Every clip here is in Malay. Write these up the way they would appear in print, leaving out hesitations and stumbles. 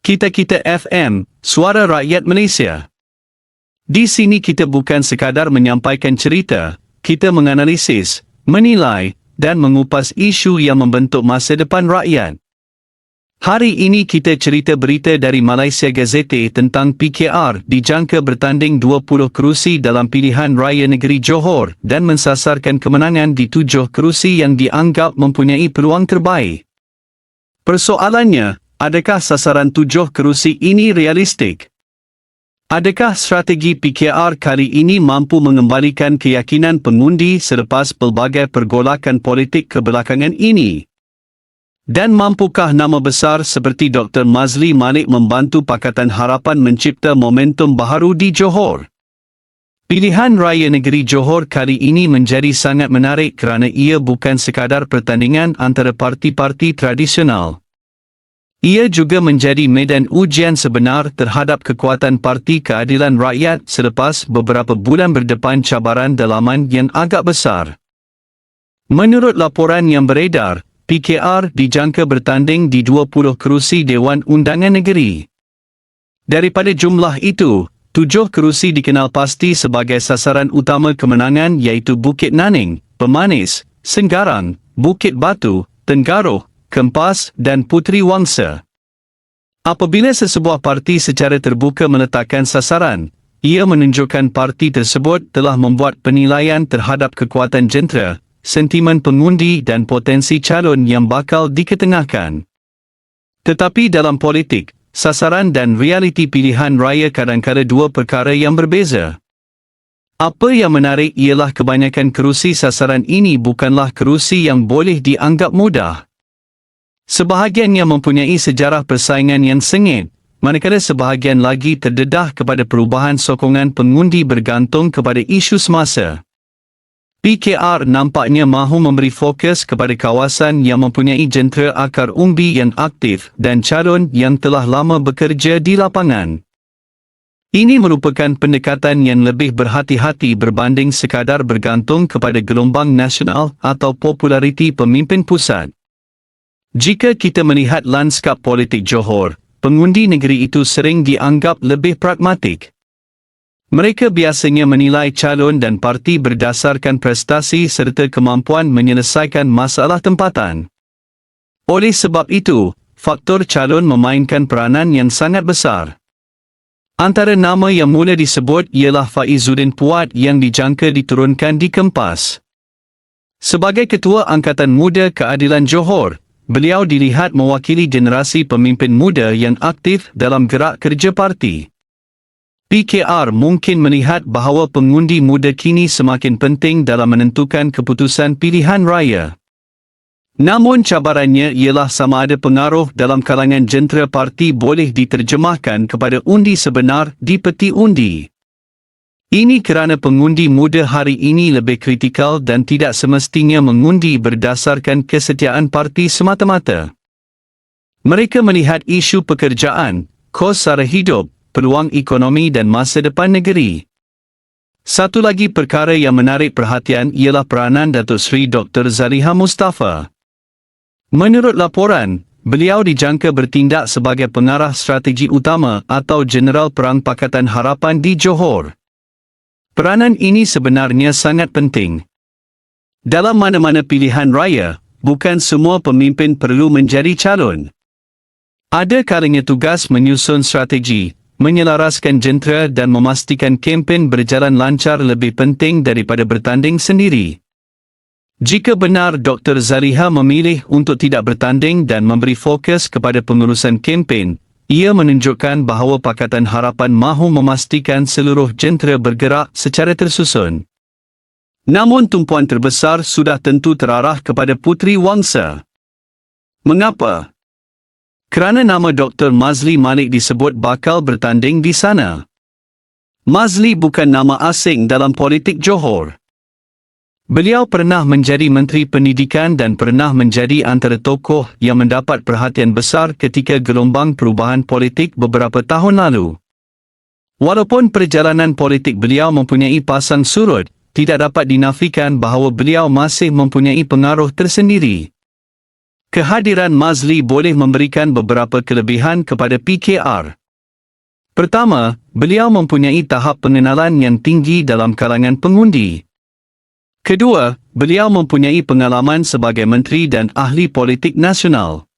Kita-Kita FM, Suara Rakyat Malaysia. Di sini kita bukan sekadar menyampaikan cerita, kita menganalisis, menilai dan mengupas isu yang membentuk masa depan rakyat. Hari ini kita cerita berita dari Malaysia Gazette tentang PKR dijangka bertanding 20 kerusi dalam pilihan raya negeri Johor dan mensasarkan kemenangan di 7 kerusi yang dianggap mempunyai peluang terbaik. Persoalannya, adakah sasaran 7 kerusi ini realistik? Adakah strategi PKR kali ini mampu mengembalikan keyakinan pengundi selepas pelbagai pergolakan politik kebelakangan ini? Dan mampukah nama besar seperti Dr. Mazli Malik membantu Pakatan Harapan mencipta momentum baharu di Johor? Pilihan Raya Negeri Johor kali ini menjadi sangat menarik kerana ia bukan sekadar pertandingan antara parti-parti tradisional. Ia juga menjadi medan ujian sebenar terhadap kekuatan Parti Keadilan Rakyat selepas beberapa bulan berdepan cabaran dalaman yang agak besar. Menurut laporan yang beredar, PKR dijangka bertanding di 20 kerusi Dewan Undangan Negeri. Daripada jumlah itu, 7 kerusi dikenal pasti sebagai sasaran utama kemenangan iaitu Bukit Naning, Pemanis, Senggarang, Bukit Batu, Tenggaroh, Kempas dan Puteri Wangsa. Apabila sesebuah parti secara terbuka meletakkan sasaran, ia menunjukkan parti tersebut telah membuat penilaian terhadap kekuatan jentera, sentimen pengundi dan potensi calon yang bakal diketengahkan. Tetapi dalam politik, sasaran dan realiti pilihan raya kadang-kadang dua perkara yang berbeza. Apa yang menarik ialah kebanyakan kerusi sasaran ini bukanlah kerusi yang boleh dianggap mudah. Sebahagiannya mempunyai sejarah persaingan yang sengit, manakala sebahagian lagi terdedah kepada perubahan sokongan pengundi bergantung kepada isu semasa. PKR nampaknya mahu memberi fokus kepada kawasan yang mempunyai jentera akar umbi yang aktif dan calon yang telah lama bekerja di lapangan. Ini merupakan pendekatan yang lebih berhati-hati berbanding sekadar bergantung kepada gelombang nasional atau populariti pemimpin pusat. Jika kita melihat lanskap politik Johor, pengundi negeri itu sering dianggap lebih pragmatik. Mereka biasanya menilai calon dan parti berdasarkan prestasi serta kemampuan menyelesaikan masalah tempatan. Oleh sebab itu, faktor calon memainkan peranan yang sangat besar. Antara nama yang mula disebut ialah Faizuddin Puat yang dijangka diturunkan di Kempas. Sebagai Ketua Angkatan Muda Keadilan Johor, beliau dilihat mewakili generasi pemimpin muda yang aktif dalam gerak kerja parti. PKR mungkin melihat bahawa pengundi muda kini semakin penting dalam menentukan keputusan pilihan raya. Namun cabarannya ialah sama ada pengaruh dalam kalangan jentera parti boleh diterjemahkan kepada undi sebenar di peti undi. Ini kerana pengundi muda hari ini lebih kritikal dan tidak semestinya mengundi berdasarkan kesetiaan parti semata-mata. Mereka melihat isu pekerjaan, kos sara hidup, peluang ekonomi dan masa depan negeri. Satu lagi perkara yang menarik perhatian ialah peranan Datuk Seri Dr. Zaliha Mustafa. Menurut laporan, beliau dijangka bertindak sebagai pengarah strategi utama atau Jeneral Perang Pakatan Harapan di Johor. Peranan ini sebenarnya sangat penting. Dalam mana-mana pilihan raya, bukan semua pemimpin perlu menjadi calon. Ada kalanya tugas menyusun strategi, menyelaraskan jentera dan memastikan kempen berjalan lancar lebih penting daripada bertanding sendiri. Jika benar Dr. Zaliha memilih untuk tidak bertanding dan memberi fokus kepada pengurusan kempen, ia menunjukkan bahawa Pakatan Harapan mahu memastikan seluruh jentera bergerak secara tersusun. Namun tumpuan terbesar sudah tentu terarah kepada Puteri Wangsa. Mengapa? Kerana nama Dr. Mazli Malik disebut bakal bertanding di sana. Mazli bukan nama asing dalam politik Johor. Beliau pernah menjadi Menteri Pendidikan dan pernah menjadi antara tokoh yang mendapat perhatian besar ketika gelombang perubahan politik beberapa tahun lalu. Walaupun perjalanan politik beliau mempunyai pasang surut, tidak dapat dinafikan bahawa beliau masih mempunyai pengaruh tersendiri. Kehadiran Mazli boleh memberikan beberapa kelebihan kepada PKR. Pertama, beliau mempunyai tahap pengenalan yang tinggi dalam kalangan pengundi. Kedua, beliau mempunyai pengalaman sebagai menteri dan ahli politik nasional.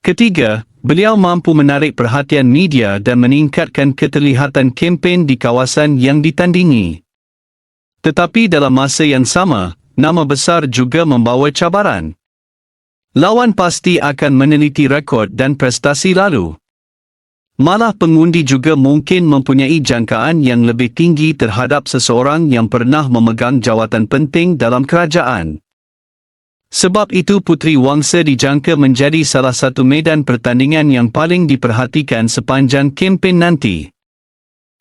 Ketiga, beliau mampu menarik perhatian media dan meningkatkan keterlihatan kempen di kawasan yang ditandingi. Tetapi dalam masa yang sama, nama besar juga membawa cabaran. Lawan pasti akan meneliti rekod dan prestasi lalu. Malah pengundi juga mungkin mempunyai jangkaan yang lebih tinggi terhadap seseorang yang pernah memegang jawatan penting dalam kerajaan. Sebab itu Puteri Wangsa dijangka menjadi salah satu medan pertandingan yang paling diperhatikan sepanjang kempen nanti.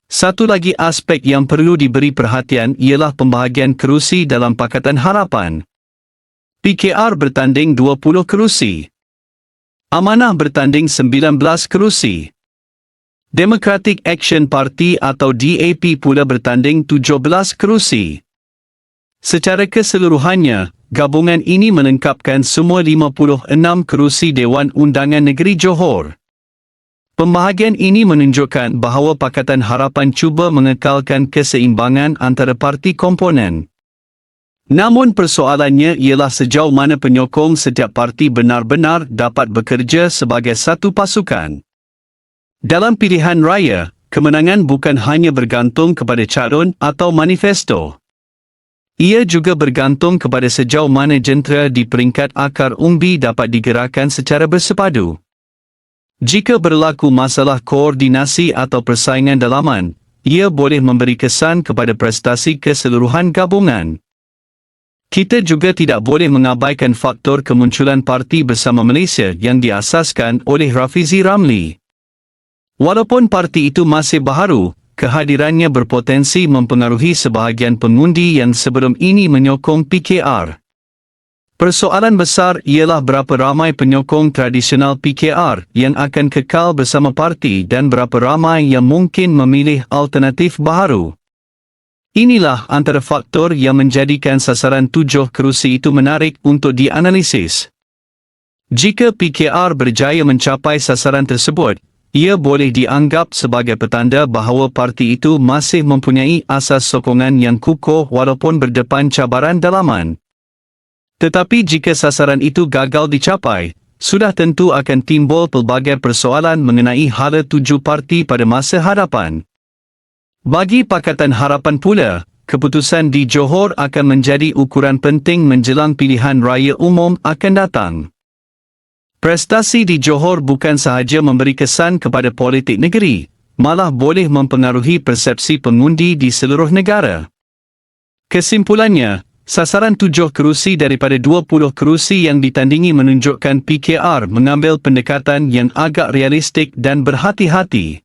Satu lagi aspek yang perlu diberi perhatian ialah pembahagian kerusi dalam Pakatan Harapan. PKR bertanding 20 kerusi. Amanah bertanding 19 kerusi. Democratic Action Party atau DAP pula bertanding 17 kerusi. Secara keseluruhannya, gabungan ini melengkapkan semua 56 kerusi Dewan Undangan Negeri Johor. Pembahagian ini menunjukkan bahawa Pakatan Harapan cuba mengekalkan keseimbangan antara parti komponen. Namun persoalannya ialah sejauh mana penyokong setiap parti benar-benar dapat bekerja sebagai satu pasukan. Dalam pilihan raya, kemenangan bukan hanya bergantung kepada calon atau manifesto. Ia juga bergantung kepada sejauh mana jentera di peringkat akar umbi dapat digerakkan secara bersepadu. Jika berlaku masalah koordinasi atau persaingan dalaman, ia boleh memberi kesan kepada prestasi keseluruhan gabungan. Kita juga tidak boleh mengabaikan faktor kemunculan Parti Bersama Malaysia yang diasaskan oleh Rafizi Ramli. Walaupun parti itu masih baharu, kehadirannya berpotensi mempengaruhi sebahagian pengundi yang sebelum ini menyokong PKR. Persoalan besar ialah berapa ramai penyokong tradisional PKR yang akan kekal bersama parti dan berapa ramai yang mungkin memilih alternatif baharu. Inilah antara faktor yang menjadikan sasaran 7 kerusi itu menarik untuk dianalisis. Jika PKR berjaya mencapai sasaran tersebut, ia boleh dianggap sebagai petanda bahawa parti itu masih mempunyai asas sokongan yang kukuh walaupun berdepan cabaran dalaman. Tetapi jika sasaran itu gagal dicapai, sudah tentu akan timbul pelbagai persoalan mengenai hala 7 parti pada masa hadapan. Bagi Pakatan Harapan pula, keputusan di Johor akan menjadi ukuran penting menjelang pilihan raya umum akan datang. Prestasi di Johor bukan sahaja memberi kesan kepada politik negeri, malah boleh mempengaruhi persepsi pengundi di seluruh negara. Kesimpulannya, sasaran 7 kerusi daripada 20 kerusi yang ditandingi menunjukkan PKR mengambil pendekatan yang agak realistik dan berhati-hati.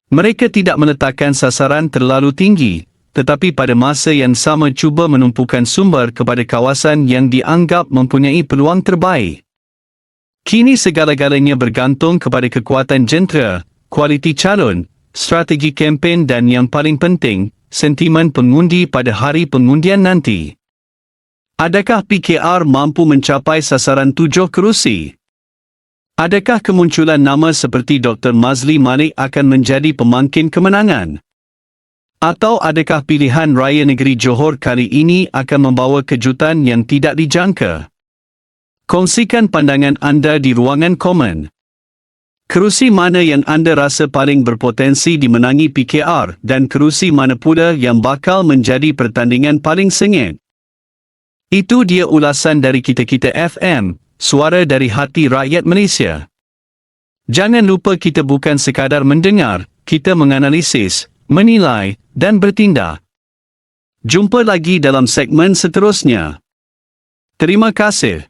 Mereka tidak meletakkan sasaran terlalu tinggi, tetapi pada masa yang sama cuba menumpukan sumber kepada kawasan yang dianggap mempunyai peluang terbaik. Kini segala-galanya bergantung kepada kekuatan jentera, kualiti calon, strategi kempen dan yang paling penting, sentimen pengundi pada hari pengundian nanti. Adakah PKR mampu mencapai sasaran 7 kerusi? Adakah kemunculan nama seperti Dr. Mazli Malik akan menjadi pemangkin kemenangan? Atau adakah pilihan raya negeri Johor kali ini akan membawa kejutan yang tidak dijangka? Kongsikan pandangan anda di ruangan komen. Kerusi mana yang anda rasa paling berpotensi dimenangi PKR dan kerusi mana pula yang bakal menjadi pertandingan paling sengit? Itu dia ulasan dari Kita-Kita FM, suara dari hati rakyat Malaysia. Jangan lupa kita bukan sekadar mendengar, kita menganalisis, menilai dan bertindak. Jumpa lagi dalam segmen seterusnya. Terima kasih.